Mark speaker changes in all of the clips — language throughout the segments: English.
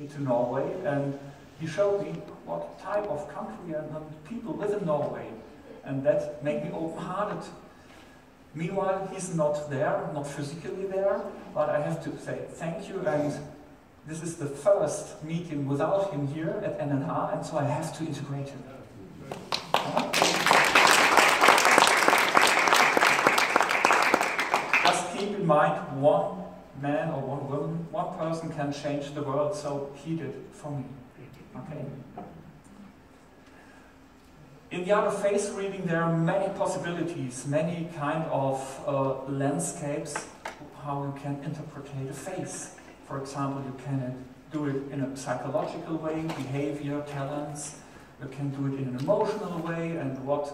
Speaker 1: me to Norway, and he showed me what type of country and people live in Norway, and that made me open-hearted. Meanwhile, he's not there, not physically there, but I have to say thank you, and this is the first meeting without him here at NNH, and so I have to integrate him. Just keep in mind, one man or one woman, one person can change the world, so he did for me. Okay? In the art of face reading, there are many possibilities, many kind of landscapes, how you can interpret a face. For example, you can do it in a psychological way, behavior, talents. You can do it in an emotional way, and what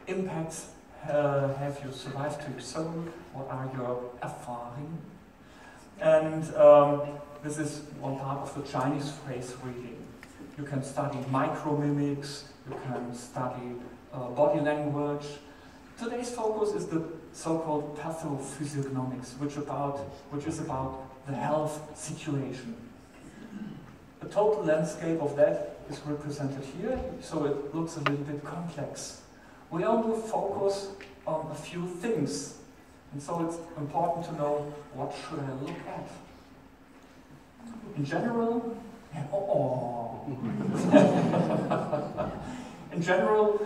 Speaker 1: impacts have you survived to your soul? What are your erfaring? And this is one part of the Chinese face reading. You can study micromimics, you can study body language. Today's focus is the so-called pathophysiognomics, which is about the health situation. The total landscape of that is represented here, so it looks a little bit complex. We only focus on a few things, and so it's important to know what should I look at. In general, in general,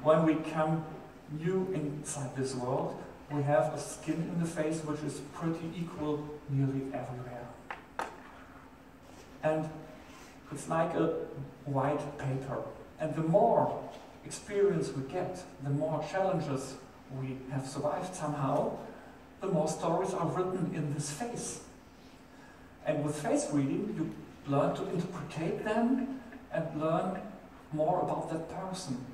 Speaker 1: when we come new inside this world, we have a skin in the face which is pretty equal nearly everywhere. And it's like a white paper. And the more experience we get, the more challenges we have survived somehow, the more stories are written in this face. And with face reading, you learn to interpret them and learn more about that person.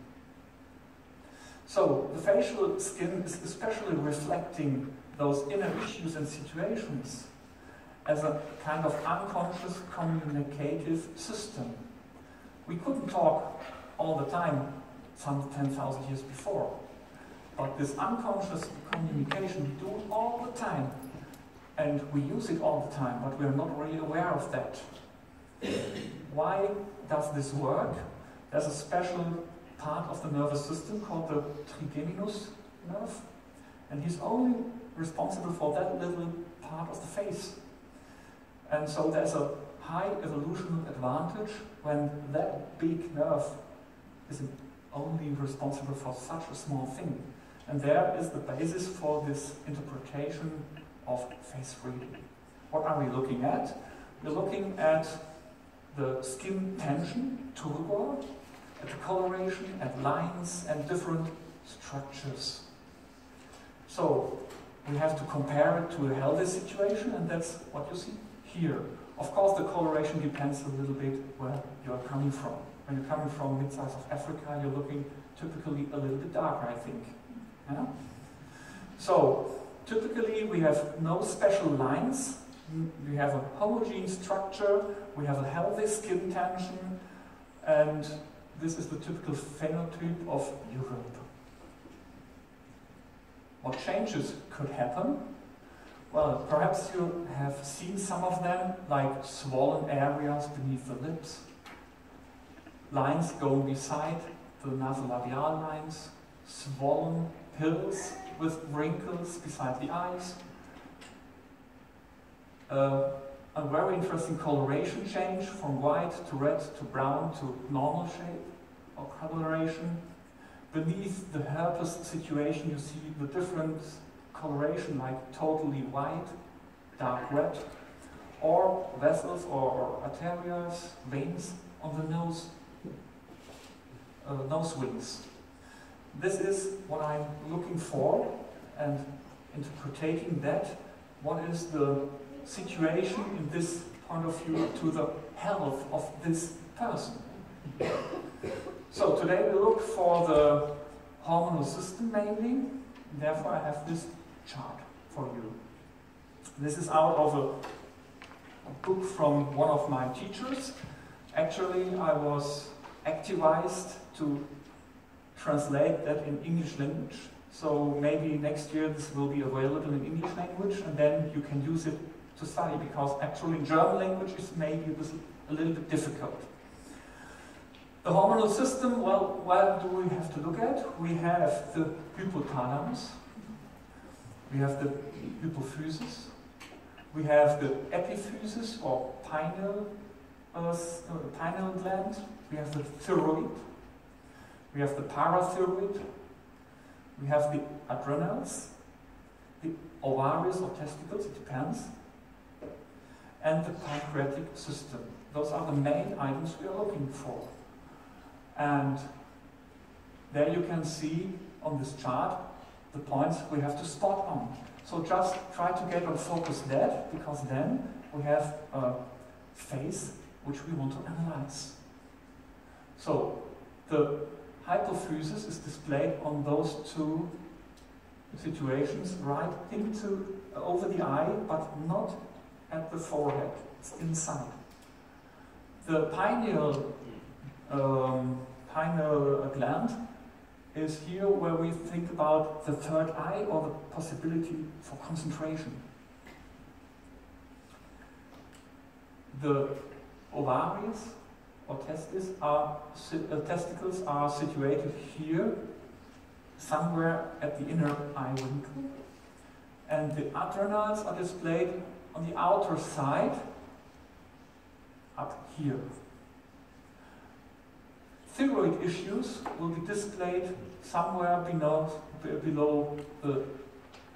Speaker 1: So the facial skin is especially reflecting those inner issues and situations as a kind of unconscious communicative system. We couldn't talk all the time some 10,000 years before, but this unconscious communication we do it all the time, and we use it all the time, but we're not really aware of that. Why does this work? There's a special part of the nervous system called the trigeminus nerve, and he's only responsible for that little part of the face. And so there's a high evolutionary advantage when that big nerve is only responsible for such a small thing. And there is the basis for this interpretation of face reading. What are we looking at? We're looking at the skin tension, turgor, at the coloration, at lines and different structures. So we have to compare it to a healthy situation, and that's what you see here. Of course, the coloration depends a little bit where you're coming from. When you're coming from mid-size of Africa, you're looking typically a little bit darker, I think. Yeah? So typically we have no special lines. We have a homogeneous structure, we have a healthy skin tension, and this is the typical phenotype of Europe. What changes could happen? Well, perhaps you have seen some of them, like swollen areas beneath the lips, lines going beside the nasolabial lines, swollen pills with wrinkles beside the eyes, a very interesting coloration change from white to red to brown to normal shape or coloration. Beneath the herpes situation, you see the different coloration, like totally white, dark red, or vessels or arterias, veins on the nose wings. This is what I'm looking for, and interpreting that, what is the situation in this point of view to the health of this person. So today we look for the hormonal system mainly, therefore I have this chart for you. This is out of a book from one of my teachers. Actually, I was activized to translate that in English language. So maybe next year this will be available in English language, and then you can use it to study, because actually German language is maybe a little bit difficult. The hormonal system, well, what do we have to look at? We have the hypothalamus, we have the hypophysis, we have the epiphysis or pineal gland, we have the thyroid, we have the parathyroid, we have the adrenals, the ovaries or testicles, it depends, and the pancreatic system. Those are the main items we are looking for. And there you can see on this chart the points we have to spot on. So just try to get on focus that, because then we have a phase which we want to analyze. So the hypophysis is displayed on those two situations, right over the eye, but not at the forehead. It's inside. The pineal gland is here where we think about the third eye or the possibility for concentration. The ovaries or testicles are situated here, somewhere at the inner eye window, and the adrenals are displayed on the outer side, up here. Thyroid issues will be displayed somewhere below the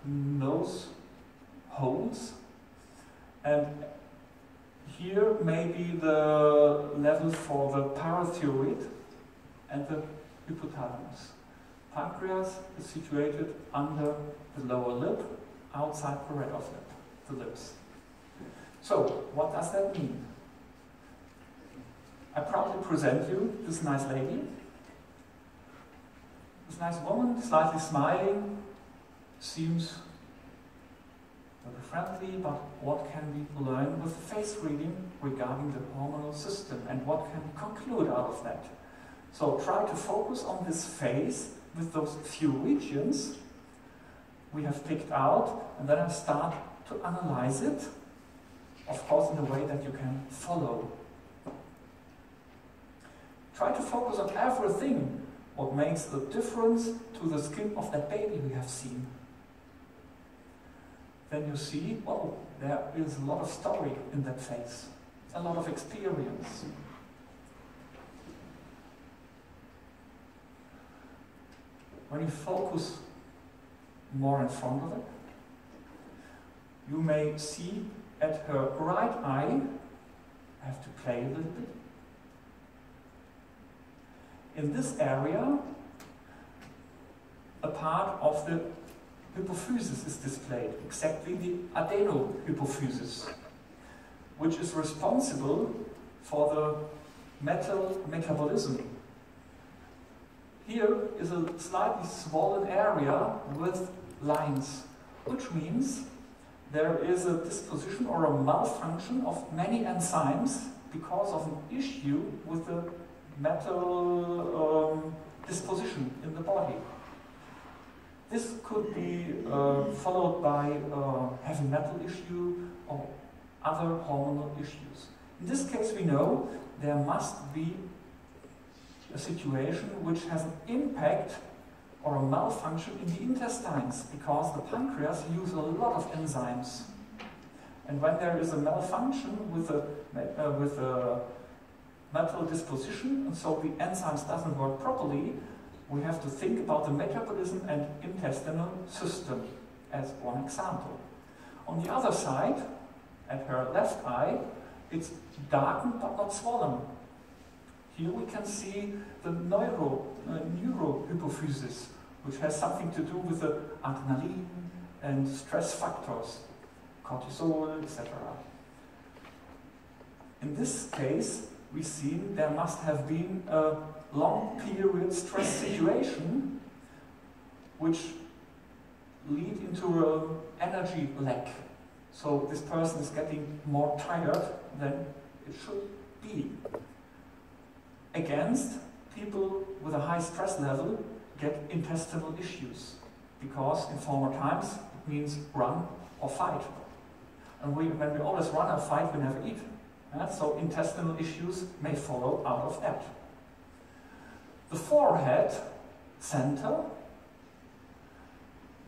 Speaker 1: nose holes, and here may be the level for the parathyroid and the hypothalamus. Pancreas is situated under the lower lip, outside the red of lip, the lips. So, what does that mean? I proudly present you this nice lady. This nice woman, slightly smiling, seems very friendly, but what can we learn with face reading regarding the hormonal system, and what can we conclude out of that? So try to focus on this face with those few regions we have picked out, and then I start to analyze it, of course in a way that you can follow. Try to focus on everything what makes the difference to the skin of that baby we have seen. Then you see, oh, there is a lot of story in that face, a lot of experience. When you focus more in front of it, you may see at her right eye, I have to play a little bit. In this area, a part of the hypophysis is displayed, exactly the adenohypophysis, which is responsible for the metal metabolism. Here is a slightly swollen area with lines, which means there is a disposition or a malfunction of many enzymes because of an issue with the metal disposition in the body. This could be followed by a heavy metal issue or other hormonal issues. In this case, we know there must be a situation which has an impact or a malfunction in the intestines, because the pancreas uses a lot of enzymes. And when there is a malfunction with a metal disposition, and so the enzymes doesn't work properly, we have to think about the metabolism and intestinal system as one example. On the other side, at her left eye, it's darkened but not swollen. Here we can see the neurohypophysis, which has something to do with the adrenaline and stress factors, cortisol, etc. In this case, we see there must have been a long period stress situation which lead into an energy lack. So this person is getting more tired than it should be. Against people with a high stress level get intestinal issues, because in former times it means run or fight. And when we always run or fight, we never eat. So intestinal issues may follow out of that. The forehead center,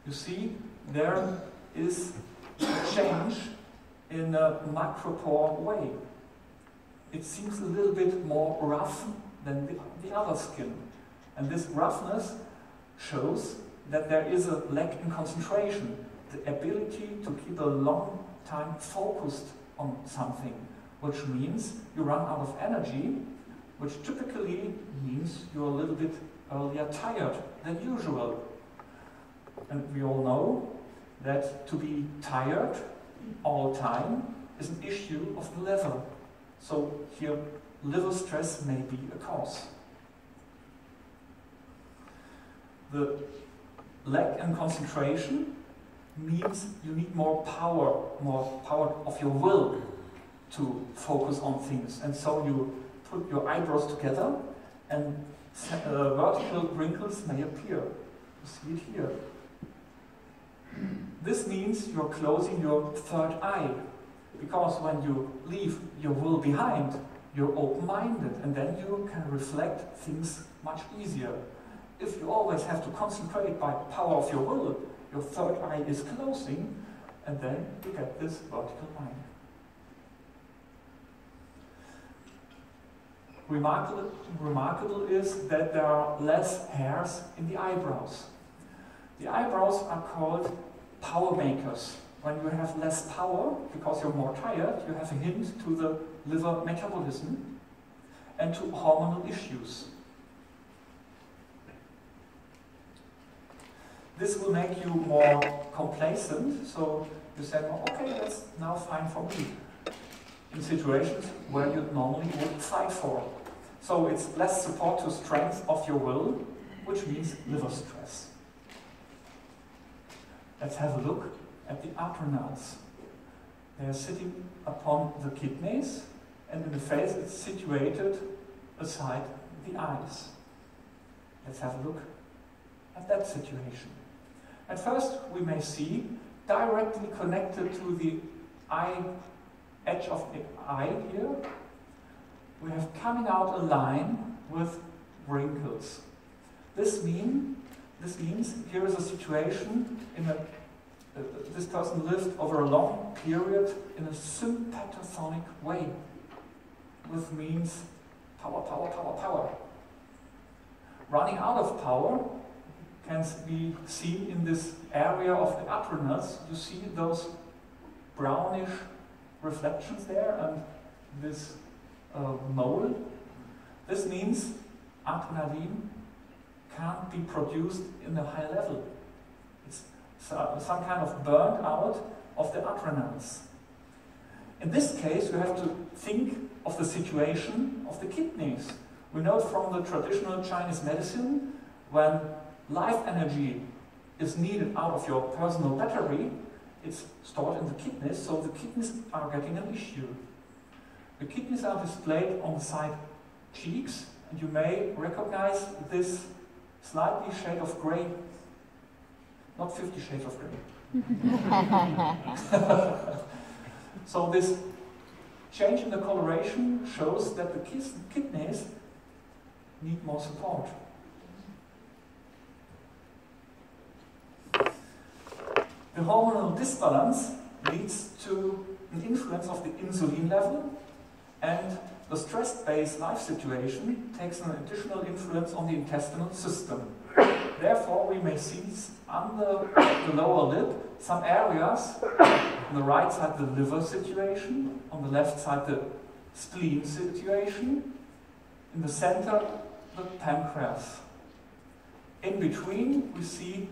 Speaker 1: you see there is a change in a macropore way. It seems a little bit more rough than the other skin. And this roughness shows that there is a lack in concentration, the ability to keep a long time focused on something, which means you run out of energy, which typically means you're a little bit earlier tired than usual. And we all know that to be tired all the time is an issue of the liver. So here, liver stress may be a cause. The lack in concentration means you need more power of your will to focus on things. And so you put your eyebrows together and vertical wrinkles may appear. You see it here. This means you're closing your third eye, because when you leave your will behind, you're open-minded, and then you can reflect things much easier. If you always have to concentrate by power of your will, your third eye is closing, and then you get this vertical line. Remarkable is that there are less hairs in the eyebrows. The eyebrows are called power makers. When you have less power, because you're more tired, you have a hint to the liver metabolism and to hormonal issues. This will make you more complacent, so you say, well, okay, that's now fine for me, in situations where you normally would fight for. So it's less support to strength of your will, which means liver stress. Let's have a look at the adrenals. They are sitting upon the kidneys, and in the face it's situated aside the eyes. Let's have a look at that situation. At first we may see directly connected to the eye, edge of the eye here, we have coming out a line with wrinkles. This means here is a situation in a this person lived over a long period in a sympathogenic way, which means power, power, power, power. Running out of power can be seen in this area of the adrenals. You see those brownish reflections there and this mole. This means adrenaline can't be produced in a high level. It's some kind of burnt out of the adrenals. In this case, you have to think of the situation of the kidneys. We know from the traditional Chinese medicine, when life energy is needed out of your personal battery, it's stored in the kidneys, so the kidneys are getting an issue. The kidneys are displayed on the side cheeks, and you may recognize this slightly shade of grey. Not 50 Shades of Grey. So this change in the coloration shows that the kidneys need more support. The hormonal disbalance leads to an influence of the insulin level, and the stress-based life situation takes an additional influence on the intestinal system. Therefore, we may see under the lower lip some areas, on the right side the liver situation, on the left side the spleen situation, in the center the pancreas. In between we see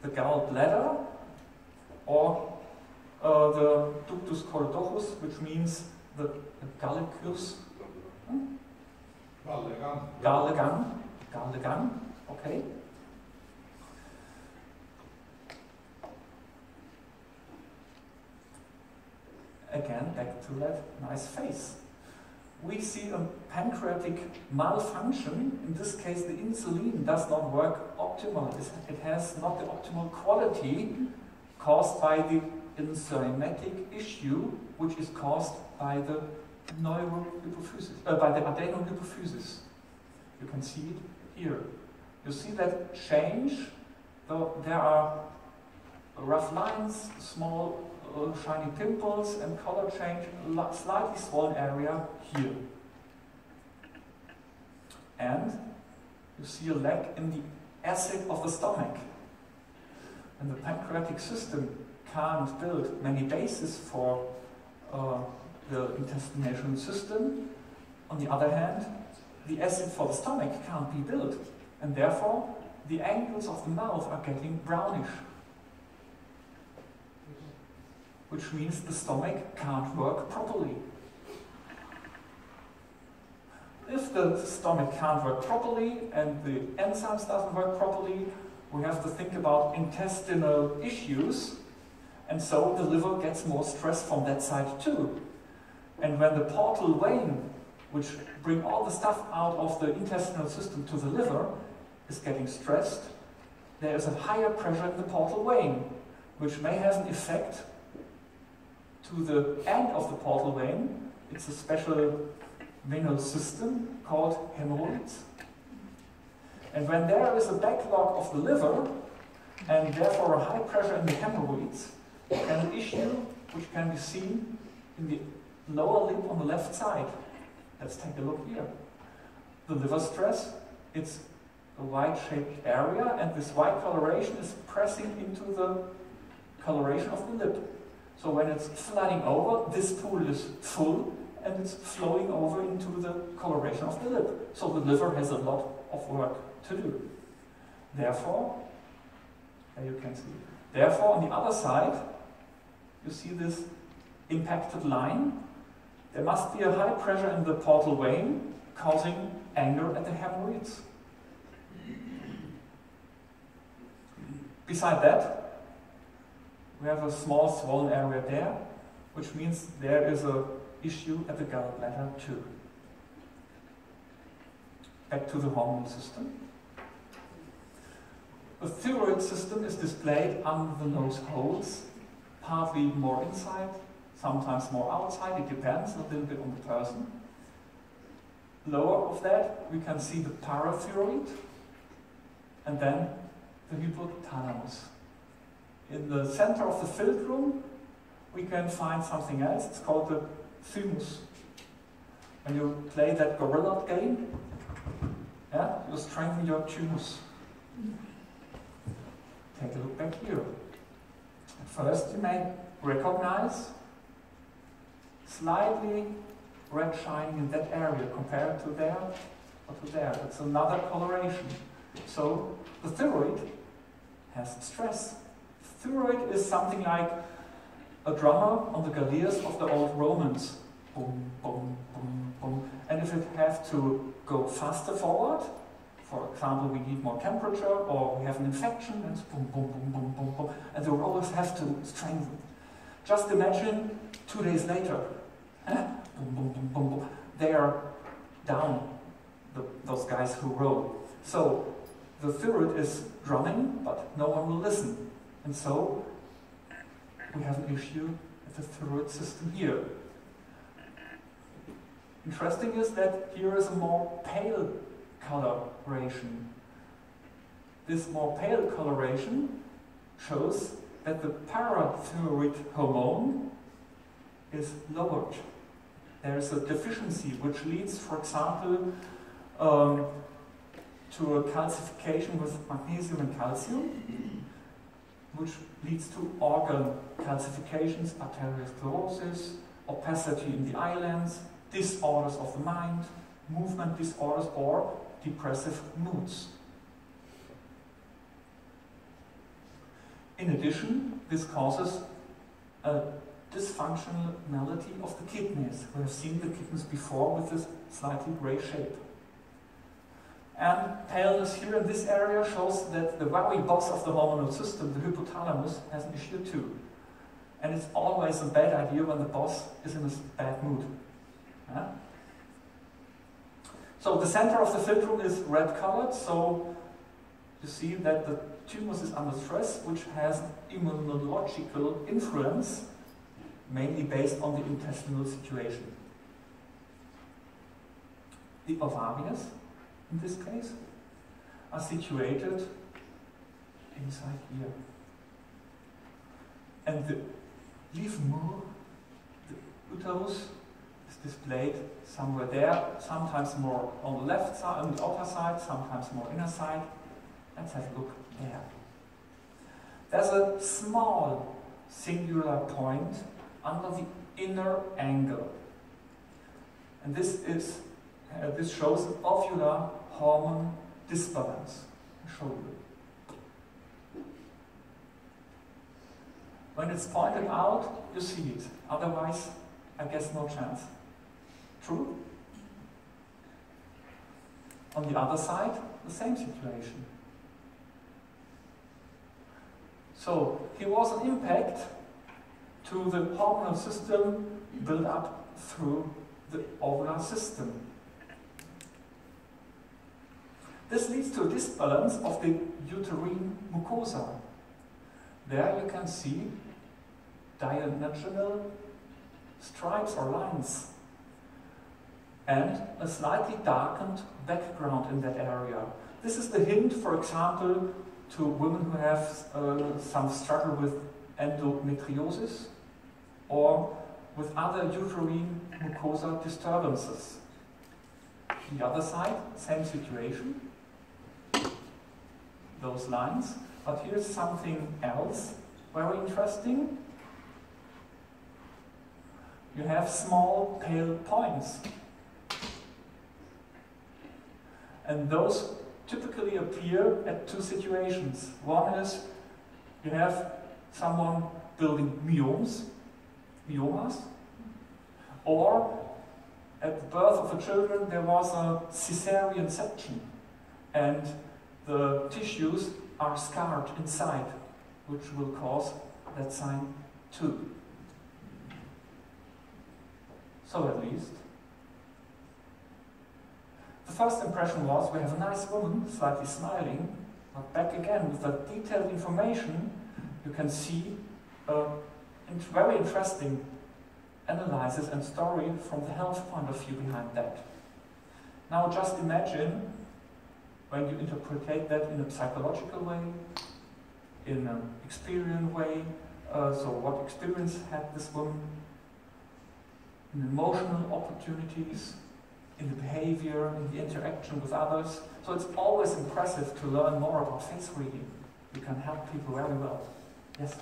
Speaker 1: the gallbladder or the ductus coldochus, which means the gallicus. Gallegang, okay. Again, back to that nice face. We see a pancreatic malfunction. In this case, the insulin does not work optimally. It has not the optimal quality caused by the enzymatic issue, which is caused by the neurohypophysis, by the adenohypophysis. You can see it here. You see that change, though there are rough lines, small shiny pimples, and color change, slightly swollen area here. And you see a lack in the acid of the stomach. And the pancreatic system can't build many bases for the intestinal system. On the other hand, the acid for the stomach can't be built, and therefore the angles of the mouth are getting brownish, which means the stomach can't work properly. If the stomach can't work properly and the enzymes doesn't work properly, we have to think about intestinal issues, and so the liver gets more stress from that side too. And when the portal vein, which bring all the stuff out of the intestinal system to the liver, is getting stressed, there is a higher pressure in the portal vein, which may have an effect to the end of the portal vein. It's a special venous system called hemorrhoids. And when there is a backlog of the liver, and therefore a high pressure in the hemorrhoids, an issue which can be seen in the lower lip on the left side. Let's take a look here. The liver stress, it's a white-shaped area, and this white coloration is pressing into the coloration of the lip. So when it's flooding over, this pool is full, and it's flowing over into the coloration of the lip. So the liver has a lot of work to do. Therefore, there you can see. Therefore, on the other side, you see this impacted line. There must be a high pressure in the portal vein, causing anger at the hemorrhoids. Beside that, we have a small swollen area there, which means there is an issue at the gallbladder too. Back to the hormone system. The thyroid system is displayed under the nose holes, partly more inside, sometimes more outside, it depends a little bit on the person. Lower of that, we can see the parathyroid, and then the hypothalamus. In the center of the philtrum, we can find something else, it's called the thymus. When you play that gorilla game, yeah, you strengthen your thymus. Take a look back here. First, you may recognize slightly red shining in that area compared to there or to there. It's another coloration. So the thyroid has stress. Thyroid is something like a drummer on the galleers of the old Romans. Boom, boom, boom, boom. And if it has to go faster forward, for example, we need more temperature, or we have an infection, and it's boom, boom, boom, boom, boom, boom, and the rollers have to strengthen. Just imagine 2 days later, boom, boom, boom, boom, boom. They are down, those guys who roll. So the thyroid is drumming, but no one will listen. And so we have an issue with the thyroid system here. Interesting is that here is a more pale coloration. This more pale coloration shows that the parathyroid hormone is lowered. There is a deficiency which leads, for example, to a calcification with magnesium and calcium, which leads to organ calcifications, arteriosclerosis, opacity in the eyelids, disorders of the mind, movement disorders, or depressive moods. In addition, this causes a dysfunctionality of the kidneys. We have seen the kidneys before with this slightly gray shape. And paleness here in this area shows that the very boss of the hormonal system, the hypothalamus, has an issue too. And it's always a bad idea when the boss is in a bad mood. Yeah? So the center of the philtrum is red colored, so you see that the thymus is under stress, which has immunological influence, mainly based on the intestinal situation. the ovarias, in this case, are situated inside here. And the leaf mur, the uterus, is displayed somewhere there, sometimes more on the left side, on the outer side, sometimes more inner side. Let's have a look there. There's a small singular point under the inner angle. And this shows an ovular hormone disbalance. I'll show you. When it's pointed out, you see it. Otherwise, I guess no chance. True? On the other side, the same situation. So, here was an impact to the hormonal system built up through the ovular system. This leads to a disbalance of the uterine mucosa. There you can see diagonal stripes or lines and a slightly darkened background in that area. This is the hint, for example, to women who have some struggle with endometriosis or with other uterine mucosa disturbances. The other side, same situation, those lines, but here's something else very interesting. You have small pale points, and those typically appear at two situations. One is you have someone building myomas, or at the birth of the children there was a cesarean section and the tissues are scarred inside, which will cause that sign too. So at least. The first impression was we have a nice woman, slightly smiling, but back again with that detailed information you can see a very interesting analysis and story from the health point of view behind that. Now just imagine when you interpret that in a psychological way, in an experiential way, so what experience had this woman, in emotional opportunities, in the behavior, in the interaction with others. So it's always impressive to learn more about face reading. You can help people very well. Yes?